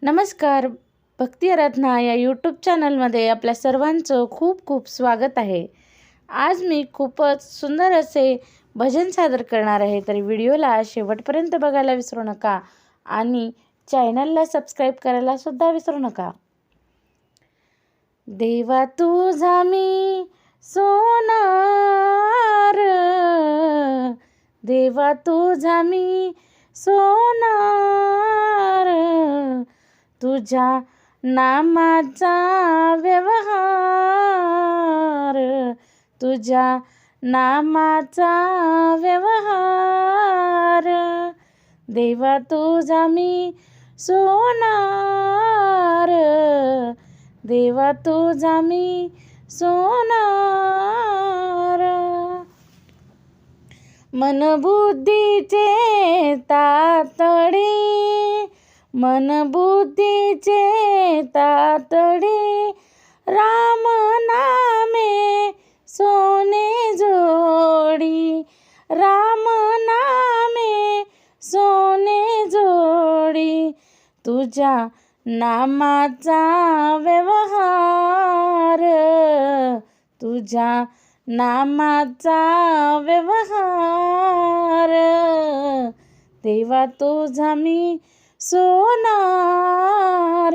नमस्कार. भक्ती आराधना या यूट्यूब चॅनलमध्ये आपल्या सर्वांचं खूप खूप स्वागत आहे. आज मी खूपच सुंदर असे भजन सादर करणार आहे, तर व्हिडिओला शेवटपर्यंत बघायला विसरू नका आणि चॅनलला सबस्क्राईब करायला सुद्धा विसरू नका. देवा तुझा मी सोनार, देवा तुझा मी सोनार, तुझ्या नामाचा व्यवहार, तुझ्या नामाचा व्यवहार, देवा तुझा मी सोनार, देवा तुझा मी सोनार. मनबुद्धीचे तातडे, मनबुद्धीचे तातडे, राम नामे सोने जोडी, राम नामे सोने जोडी, तुझ्या नामाचा व्यवहार, तुझ्या नामाचा व्यवहार, देवा तुझा मी सोनार,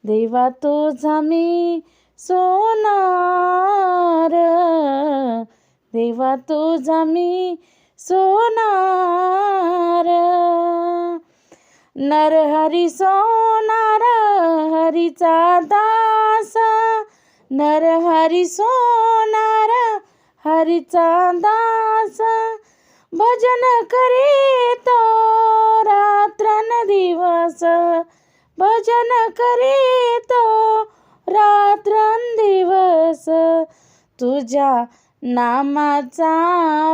देवा तुझा मी सोनार, देवा तुझा मी सोनार. नरहरी सोनार हरीचा दास, नरहरी सोनार हरीचा दास, भजन करीतो रात्रंदिवस, भजन करीतो रात्रंदिवस, तुझ्या नामाचा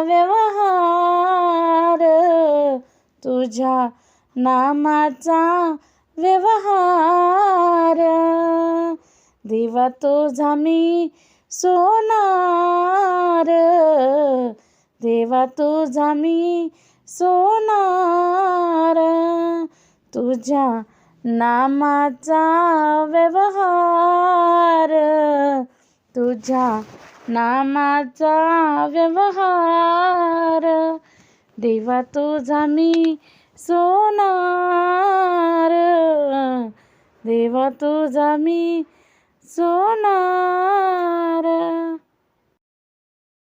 व्यवहार, तुझ्या नामाचा व्यवहार, देवा तुझा मी सोनार, देवा तुझा मी सोनार, तुझ्या नामाचा व्यवहार, तुझ्या नामाचा व्यवहार, देवा तुझा मी सोनार, देवा तुझा मी सोनार.